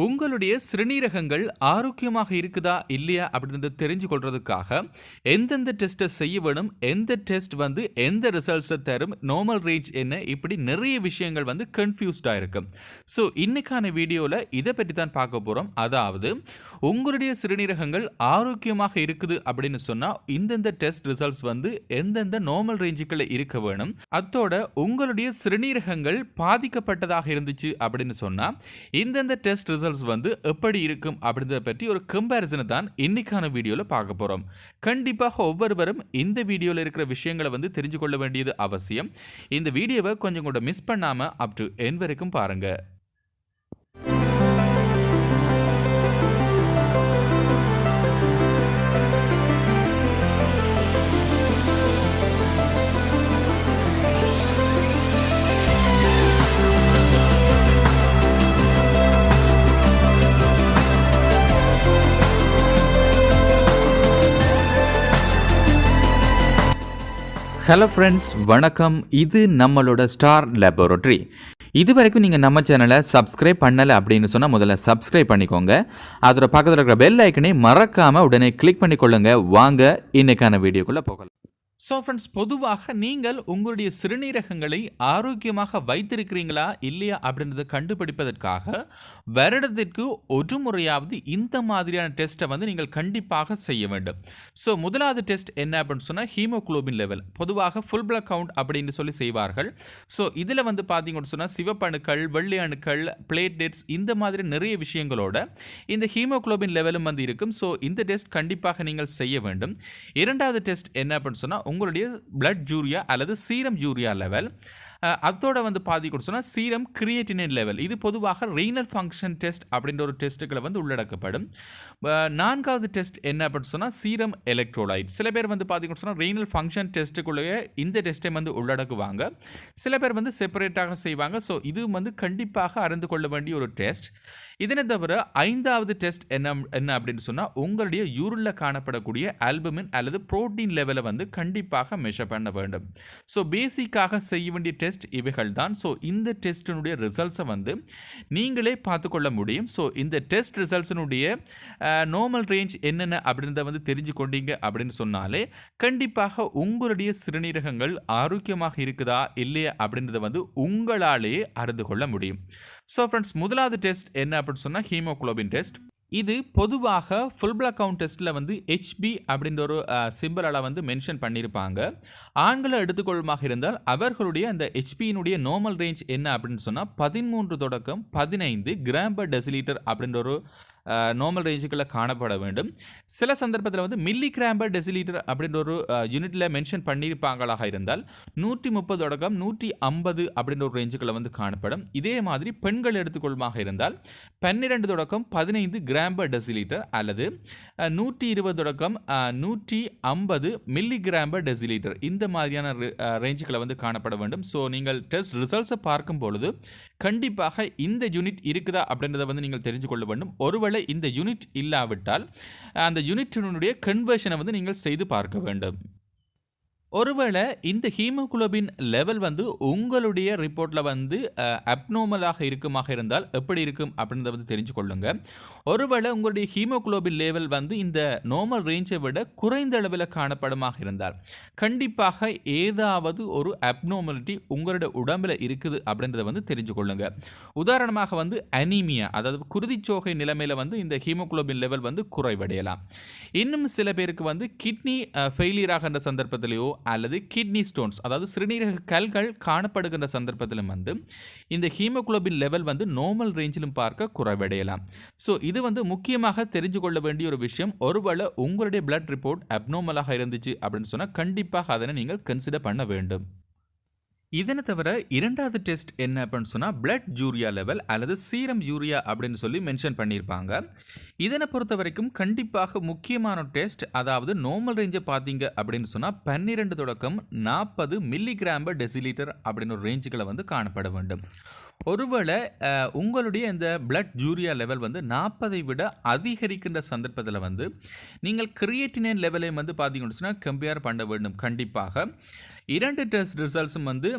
உங்களுடைய சிறுநீரகங்கள் ஆரோக்கியமாக இருக்குதா இல்லையா அப்படின்றத தெரிஞ்சு கொள்றதுக்காக எந்தெந்த டெஸ்ட்டை செய்ய வேணும், எந்த டெஸ்ட் வந்து எந்த ரிசல்ட்ஸை தரும், நார்மல் ரேஞ்ச் என்ன, இப்படி நிறைய விஷயங்கள் வந்து கன்ஃபியூஸ்டாக இருக்கும். ஸோ இன்னைக்கான வீடியோவில் இதை பற்றி தான் பார்க்க போகிறோம். அதாவது உங்களுடைய சிறுநீரகங்கள் ஆரோக்கியமாக இருக்குது அப்படின்னு சொன்னால் இந்தந்த டெஸ்ட் ரிசல்ட்ஸ் வந்து எந்தெந்த நார்மல் ரேஞ்சுக்குள்ள இருக்க வேணும். அதோட உங்களுடைய சிறுநீரகங்கள் பாதிக்கப்பட்டதாக இருந்துச்சு அப்படின்னு சொன்னால் இந்தந்த டெஸ்ட் ரிசல்ட்ஸ் வந்து எப்படி இருக்கும் அப்படின்றத பற்றி ஒரு கம்பேரிசனை தான் இன்னைக்கான வீடியோவில் பார்க்க போகிறோம். கண்டிப்பாக ஒவ்வொருவரும் இந்த வீடியோவில் இருக்கிற விஷயங்களை வந்து தெரிஞ்சு கொள்ள வேண்டியது அவசியம். இந்த வீடியோவை கொஞ்சம் கூட மிஸ் பண்ணாமல் அப் டு எண்ட் வரைக்கும் பாருங்கள். ஹலோ ஃப்ரெண்ட்ஸ், வணக்கம். இது நம்மளோட ஸ்டார் லேபரட்டரி. இது வரைக்கும் நீங்கள் நம்ம சேனலை சப்ஸ்கிரைப் பண்ணலை அப்படின்னு சொன்னால் முதல்ல சப்ஸ்கிரைப் பண்ணிக்கோங்க. அதோட பக்கத்தில் இருக்கிற பெல் ஐக்கனை மறக்காமல் உடனே கிளிக் பண்ணிக்கொள்ளுங்க. வாங்க இன்னைக்கான வீடியோக்குள்ளே போகலாம். ஸோ ஃப்ரெண்ட்ஸ், பொதுவாக நீங்கள் உங்களுடைய சிறுநீரகங்களை ஆரோக்கியமாக வைத்திருக்கிறீங்களா இல்லையா அப்படின்றத கண்டுபிடிப்பதற்காக வருடத்திற்கு ஒரு முறையாவது இந்த மாதிரியான டெஸ்ட்டை வந்து நீங்கள் கண்டிப்பாக செய்ய வேண்டும். ஸோ முதலாவது டெஸ்ட் என்ன அப்படின்னு சொன்னால் ஹீமோகுளோபின் லெவல். பொதுவாக ஃபுல் பிளட் கவுண்ட் அப்படின்னு சொல்லி செய்வார்கள். ஸோ இதில் வந்து பார்த்தீங்கன்னு சொன்னால் சிவப்பு அணுக்கள், வெள்ளை அணுக்கள், பிளேட்லெட்ஸ், இந்த மாதிரி நிறைய விஷயங்களோட இந்த ஹீமோகுளோபின் லெவலும் வந்து இருக்கும். ஸோ இந்த டெஸ்ட் கண்டிப்பாக நீங்கள் செய்ய வேண்டும். இரண்டாவது டெஸ்ட் என்ன அப்படின்னு சொன்னால் உங்களுடைய பிளட் யூரியா அல்லது சீரம் யூரியா லெவல். அதோட வந்து பார்த்தீங்கன்னு சொன்னால் சீரம் கிரியேட்டினின் லெவல். இது பொதுவாக ரீனல் ஃபங்க்ஷன் டெஸ்ட் அப்படின்ற ஒரு டெஸ்ட்டுகளை வந்து உள்ளடக்கப்படும். நான்காவது டெஸ்ட் என்ன அப்படின்னு சொன்னால் சீரம் எலக்ட்ரோலைட். சில பேர் வந்து பார்த்தீங்கன்னு சொன்னால் ரீனல் ஃபங்க்ஷன் டெஸ்ட்டுக்குள்ளேயே இந்த டெஸ்ட்டை வந்து உள்ளடக்குவாங்க. சில பேர் வந்து செப்பரேட்டாக செய்வாங்க. ஸோ இது வந்து கண்டிப்பாக அறிந்து கொள்ள வேண்டிய ஒரு டெஸ்ட். இதனை தவிர ஐந்தாவது டெஸ்ட் என்ன அப்படின்னு சொன்னால் உங்களுடைய யூரினில் காணப்படக்கூடிய ஆல்புமின் அல்லது புரோட்டீன் லெவலை வந்து கண்டிப்பாக மெஷர் பண்ண வேண்டும். ஸோ பேசிக்காக செய்ய வேண்டிய டெஸ்ட் இவைகள் தான். ஸோ இந்த டெஸ்டினுடைய ரிசல்ட்ஸை வந்து நீங்களே பார்த்துக்கொள்ள முடியும். ஸோ இந்த டெஸ்ட் ரிசல்ட்ஸினுடைய நார்மல் ரேஞ்ச் என்னென்ன அப்படின்றத வந்து தெரிஞ்சு கொண்டீங்க அப்படின்னு சொன்னாலே கண்டிப்பாக உங்களுடைய சிறுநீரகங்கள் ஆரோக்கியமாக இருக்குதா இல்லையா அப்படின்றத வந்து உங்களாலேயே அறிந்து கொள்ள முடியும். ஸோ ஃப்ரெண்ட்ஸ், முதலாவது டெஸ்ட் என்ன அப்படின்னு சொன்னால் ஹீமோகுளோபின் டெஸ்ட். இது பொதுவாக ஃபுல் பிளட் கவுண்ட் டெஸ்ட்டில் வந்து HB அப்படின்ற ஒரு சிம்பிளால் வந்து மென்ஷன் பண்ணியிருப்பாங்க. ஆண்களை எடுத்துக்கொள்ளுமாக இருந்தால் அவர்களுடைய அந்த HBயினுடைய நார்மல் ரேஞ்ச் என்ன அப்படின்னு சொன்னால் 13 தொடக்கம் 15 கிராம் பர் டெசிலிட்டர் அப்படின்ற ஒரு நார்மல் ரேஞ்சுக்குள்ளே காணப்பட வேண்டும். சில சந்தர்ப்பத்தில் வந்து மில்லி கிராம் பர் டெசிலிட்டர் அப்படின்ற ஒரு யூனிட்டில் மென்ஷன் பண்ணியிருப்பாங்களாக இருந்தால் 130 தொடக்கம் 150 அப்படின்ற ஒரு ரேஞ்சுக்குள்ளே வந்து காணப்படும். இதே மாதிரி பெண்கள் எடுத்துக்கொள்ளுமாக இருந்தால் 12 தொடக்கம் 15 கிராம் பர் டெசிலிட்டர் அல்லது 120 தொடக்கம் 150 மில்லி கிராம் பர் டெசிலிட்டர், இந்த மாதிரியான ரேஞ்சுகளை வந்து காணப்பட வேண்டும். ஸோ நீங்கள் டெஸ்ட் ரிசல்ட்ஸை பார்க்கும் பொழுது கண்டிப்பாக இந்த யூனிட் இருக்குதா அப்படின்றத வந்து நீங்கள் தெரிஞ்சு கொள்ள வேண்டும். ஒருவேளை இந்த யூனிட் இல்லாவிட்டால் அந்த யூனிட்டினுடைய கன்வர்ஷனை வந்து நீங்கள் செய்து பார்க்க வேண்டும். ஒருவேளை இந்த ஹீமோகுளோபின் லெவல் வந்து உங்களுடைய ரிப்போர்ட்டில் வந்து அப்நார்மலாக இருக்குமாக இருந்தால் எப்படி இருக்கும் அப்படின்றத வந்து தெரிஞ்சு கொள்ளுங்க. ஒருவேளை உங்களுடைய ஹீமோகுளோபின் லெவல் வந்து இந்த நார்மல் ரேஞ்சை விட குறைந்த அளவில் காணப்படுமாக இருந்தால் கண்டிப்பாக ஏதாவது ஒரு அப்நார்மலிட்டி உங்களுடைய உடம்பில் இருக்குது அப்படின்றத வந்து தெரிஞ்சு கொள்ளுங்க. உதாரணமாக வந்து அனீமியா, அதாவது குருதிச்சோகை நிலைமையில் வந்து இந்த ஹீமோகுளோபின் லெவல் வந்து குறைவடையலாம். இன்னும் சில பேருக்கு வந்து கிட்னி ஃபெயிலியர் ஆகின்ற சந்தர்ப்பத்திலேயோ அல்லது கிட்னி ஸ்டோன்ஸ், அதாவது சிறுநீரக கல்கள் காணப்படுகின்ற சந்தர்ப்பத்திலும் வந்து இந்த ஹீமோகுளோபின் லெவல் வந்து நார்மல் ரேஞ்சிலும் பார்க்க குறைவடையலாம். ஸோ இது வந்து முக்கியமாக தெரிஞ்சு கொள்ள வேண்டிய ஒரு விஷயம். ஒருவேளை உங்களுடைய பிளட் ரிப்போர்ட் அப்நார்மலாக இருந்துச்சு அப்படின்னு சொன்னால் கண்டிப்பாக அதனை நீங்கள் கன்சிடர் பண்ண வேண்டும். இதனை தவிர இரண்டாவது டெஸ்ட் என்ன அப்படின்னு சொன்னால் பிளட் யூரியா லெவல் அல்லது சீரம் யூரியா அப்படின்னு சொல்லி மென்ஷன் பண்ணியிருப்பாங்க. இதனை பொறுத்த வரைக்கும் கண்டிப்பாக முக்கியமான டெஸ்ட், அதாவது நார்மல் ரேஞ்சை பார்த்தீங்க அப்படின்னு சொன்னால் 12 தொடக்கம் 40 மில்லிகிராம் பர் டெசிலிட்டர் அப்படின்னு ஒரு ரேஞ்சுகளை வந்து காணப்பட வேண்டும். ஒருவேளை உங்களுடைய இந்த பிளட் யூரியா லெவல் வந்து 40ஐ விட அதிகரிக்கின்ற சந்தர்ப்பத்தில் வந்து நீங்கள் கிரியேட்டினின் லெவலையும் வந்து பார்த்தீங்கன்னு சொன்னால் கம்பேர் பண்ண வேண்டும். கண்டிப்பாக 2 டெஸ்ட் ரிசல்ட்ஸும் வந்து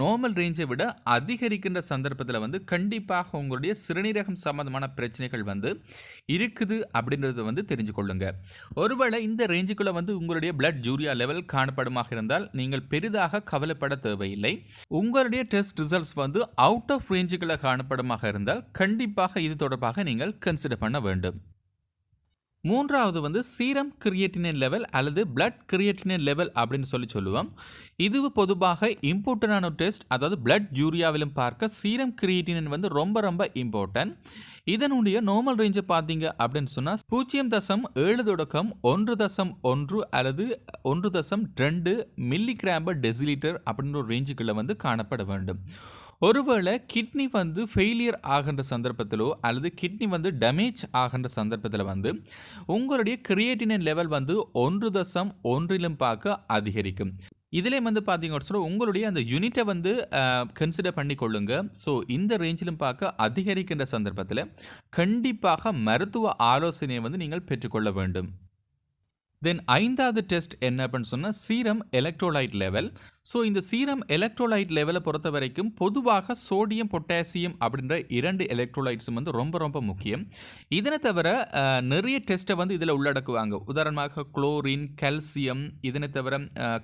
நார்மல் ரேஞ்சை விட அதிகரிக்கின்ற சந்தர்ப்பத்தில் வந்து கண்டிப்பாக உங்களுடைய சிறுநீரகம் சம்பந்தமான பிரச்சனைகள் வந்து இருக்குது அப்படின்றத வந்து தெரிஞ்சு கொள்ளுங்க. ஒருவேளை இந்த ரேஞ்சுக்குள்ளே வந்து உங்களுடைய பிளட் யூரியா லெவல் காணப்படுமாக இருந்தால் நீங்கள் பெரிதாக கவலைப்பட தேவையில்லை. உங்களுடைய டெஸ்ட் ரிசல்ட்ஸ் வந்து அவுட் ஆஃப் ரேஞ்சுக்குள்ளே காணப்படுமாக இருந்தால் கண்டிப்பாக இது தொடர்பாக நீங்கள் கன்சிடர் பண்ண வேண்டும். மூன்றாவது வந்து சீரம் கிரியேட்டினின் லெவல் அல்லது பிளட் கிரியேட்டினின் லெவல் அப்படின்னு சொல்லுவோம். இது பொதுவாக இம்பார்ட்டன்டான டெஸ்ட். அதாவது பிளட் யூரியாவிலும் பார்க்க சீரம் கிரியேட்டினின் வந்து ரொம்ப ரொம்ப இம்பார்ட்டன்ட். இதனுடைய நார்மல் ரேஞ்சை பார்த்தீங்க அப்படின்னு சொன்னால் 0.7 தொடக்கம் 1.1 அல்லது 1.2 மில்லிகிராம் டெசிலிட்டர் அப்படின்ற ஒரு ரேஞ்சுக்குள்ளே வந்து காணப்பட வேண்டும். ஒருவேளை கிட்னி வந்து ஃபெயிலியர் ஆகின்ற சந்தர்ப்பத்திலோ அல்லது கிட்னி வந்து டேமேஜ் ஆகின்ற சந்தர்ப்பத்தில் வந்து உங்களுடைய கிரியேட்டினின் லெவல் வந்து 1.1 பார்க்க அதிகரிக்கும். இதிலே வந்து பார்த்தீங்கன்னா உங்களுடைய அந்த யூனிட்டை வந்து கன்சிடர் பண்ணி கொள்ளுங்க. ஸோ இந்த ரேஞ்சிலும் பார்க்க அதிகரிக்கின்ற சந்தர்ப்பத்தில் கண்டிப்பாக மருத்துவ ஆலோசனையை வந்து நீங்கள் பெற்றுக்கொள்ள வேண்டும். தென் 5வது டெஸ்ட் என்ன அப்படின்னு சொன்னால் சீரம் எலக்ட்ரோலைட் லெவல். ஸோ இந்த சீரம் எலக்ட்ரோலைட் லெவலை பொறுத்த வரைக்கும் பொதுவாக சோடியம் பொட்டாசியம் அப்படின்ற 2 எலக்ட்ரோலைட்ஸும் வந்து ரொம்ப ரொம்ப முக்கியம். இதனை தவிர நிறைய டெஸ்ட்டை வந்து இதில் உள்ளடக்குவாங்க. உதாரணமாக குளோரின், கால்சியம், இதனை தவிர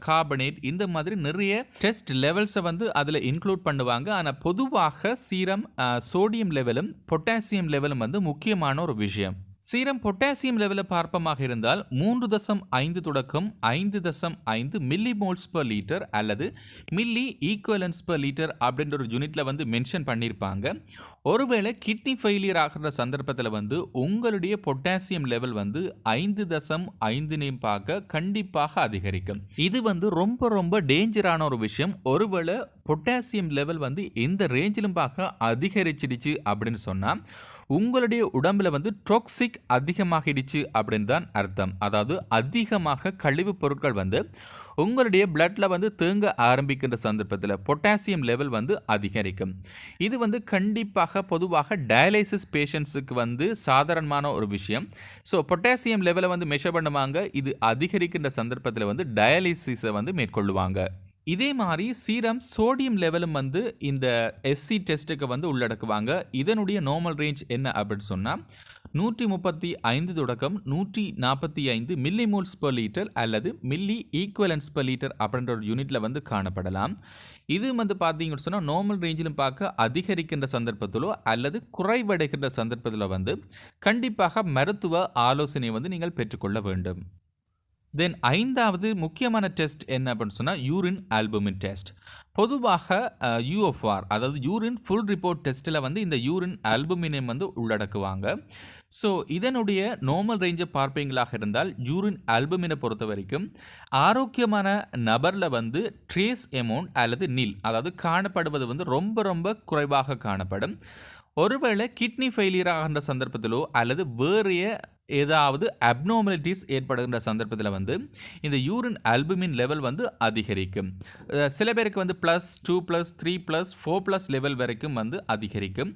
கார்பனேட், இந்த மாதிரி நிறைய டெஸ்ட் லெவல்ஸை வந்து அதில் இன்க்ளூட் பண்ணுவாங்க. ஆனால் பொதுவாக சீரம் சோடியம் லெவலும் பொட்டாசியம் லெவலும் வந்து முக்கியமான ஒரு விஷயம். சீரம் பொட்டாசியம் லெவலில் பார்ப்பமாக இருந்தால் 3.5 தொடக்கம் 5.5 மில்லி மோல்ஸ் பர் லிட்டர் அல்லது மில்லி ஈக்குவலன்ஸ் பர் லிட்டர் அப்படின்ற ஒரு யூனிட்டில் வந்து மென்ஷன் பண்ணியிருப்பாங்க. ஒருவேளை கிட்னி ஃபெயிலியர் ஆகிற சந்தர்ப்பத்தில் வந்து உங்களுடைய பொட்டாசியம் லெவல் வந்து 5.5 பார்க்க கண்டிப்பாக அதிகரிக்கும். இது வந்து ரொம்ப ரொம்ப டேஞ்சரான ஒரு விஷயம். ஒருவேளை பொட்டாசியம் லெவல் வந்து இந்த ரேஞ்சிலும் பார்க்க அதிகரிச்சிடுச்சு அப்படின்னு சொன்னால் உங்களுடைய உடம்புல வந்து டாக்ஸிக் அதிகமாகிடுச்சு அப்படின்னு தான் அர்த்தம். அதாவது அதிகமாக கழிவுப் பொருட்கள் வந்து உங்களுடைய பிளட்ல வந்து தேங்க ஆரம்பிக்கின்ற சந்தர்ப்பத்தில் பொட்டாசியம் லெவல் வந்து அதிகரிக்கும். இது வந்து கண்டிப்பாக பொதுவாக டயாலிசிஸ் பேஷண்ட்ஸுக்கு வந்து சாதாரணமான ஒரு விஷயம். ஸோ பொட்டாசியம் லெவலை வந்து மெஷர் பண்ணுவாங்க. இது அதிகரிக்கின்ற சந்தர்ப்பத்தில் வந்து டயாலிசிஸை வந்து மேற்கொள்ளுவாங்க. இதே மாதிரி சீரம் சோடியம் லெவலும் வந்து இந்த எஸ்சி டெஸ்ட்டுக்கு வந்து உள்ளடக்குவாங்க. இதனுடைய நார்மல் ரேஞ்ச் என்ன அப்படின்னு சொன்னால் 135 தொடக்கம் 145 மில்லி மோல்ஸ் பர் லிட்டர் அல்லது மில்லி ஈக்குவலன்ஸ் பர் லிட்டர் அப்படின்ற ஒரு யூனிட்டில் வந்து காணப்படலாம். இது வந்து பார்த்தீங்கன்னு சொன்னால் நார்மல் ரேஞ்சிலும் பார்க்க அதிகரிக்கின்ற சந்தர்ப்பத்திலோ அல்லது குறைவடைகின்ற சந்தர்ப்பத்தில் வந்து கண்டிப்பாக மருத்துவ ஆலோசனை வந்து நீங்கள் பெற்றுக்கொள்ள வேண்டும். தென் 5வது முக்கியமான டெஸ்ட் என்ன அப்படின்னு சொன்னால் யூரின் ஆல்புமின் டெஸ்ட். பொதுவாக யூஎஃப்ஆர் அதாவது யூரின் ஃபுல் ரிப்போர்ட் டெஸ்ட்டில் வந்து இந்த யூரின் ஆல்புமினை வந்து உள்ளடக்குவாங்க. ஸோ இதனுடைய நார்மல் ரேஞ்சை பார்ப்பீங்களாக இருந்தால் யூரின் ஆல்புமினை பொறுத்த வரைக்கும் ஆரோக்கியமான நபரில் வந்து ட்ரேஸ் அமௌண்ட் அல்லது நில் அதாவது காணப்படுவது வந்து ரொம்ப ரொம்ப குறைவாக காணப்படும். ஒருவேளை கிட்னி ஃபெயிலியர் ஆகின்ற சந்தர்ப்பத்திலோ அல்லது வேறு ஏதாவது அப்நார்மலிட்டிஸ் ஏற்படுகின்ற சந்தர்ப்பத்தில் வந்து இந்த யூரின் ஆல்புமின் லெவல் வந்து அதிகரிக்கும். சில பேருக்கு வந்து +2 +3 +4 லெவல் வரைக்கும் வந்து அதிகரிக்கும்.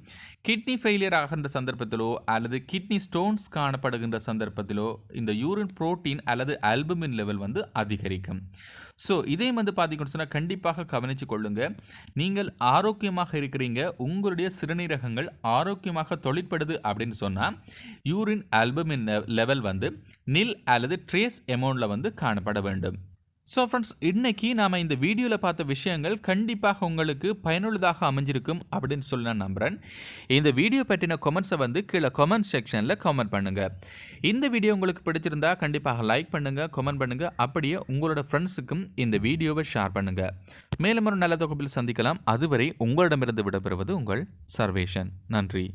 கிட்னி ஃபெயிலியர் ஆகின்ற சந்தர்ப்பத்திலோ அல்லது கிட்னி ஸ்டோன்ஸ் காணப்படுகின்ற சந்தர்ப்பத்திலோ இந்த யூரின் புரோட்டீன் அல்லது ஆல்புமின் லெவல் வந்து அதிகரிக்கும். ஸோ இதே வந்து பார்த்தீங்கன்னு சொன்னால் கண்டிப்பாக கவனித்து கொள்ளுங்க. நீங்கள் ஆரோக்கியமாக இருக்கிறீங்க, உங்களுடைய சிறுநீரகங்கள் ஆரோக்கியமாக தொழிற்படுது அப்படின்னு சொன்னால் யூரின் ஆல்புமின் லெவல் வந்து நில் அல்லது ட்ரேஸ் அமௌண்ட்டில் வந்து காணப்பட வேண்டும். ஸோ ஃப்ரெண்ட்ஸ், இன்னைக்கு நாம் இந்த வீடியோவில் பார்த்த விஷயங்கள் கண்டிப்பாக உங்களுக்கு பயனுள்ளதாக அமைஞ்சிருக்கும் அப்படின்னு சொல்லி நான் நம்புகிறேன். இந்த வீடியோ பற்றின கமெண்ட்ஸை வந்து கீழே கமெண்ட் செக்ஷனில் கமெண்ட் பண்ணுங்கள். இந்த வீடியோ உங்களுக்கு பிடிச்சிருந்தா கண்டிப்பாக லைக் பண்ணுங்கள், கமெண்ட் பண்ணுங்கள். அப்படியே உங்களோட ஃப்ரெண்ட்ஸுக்கும் இந்த வீடியோவை ஷேர் பண்ணுங்கள். மேலும் ஒரு நல்ல தொகுப்பில் சந்திக்கலாம். அதுவரை உங்களிடமிருந்து விடைபெறுவது உங்கள் சர்வேஷன். நன்றி.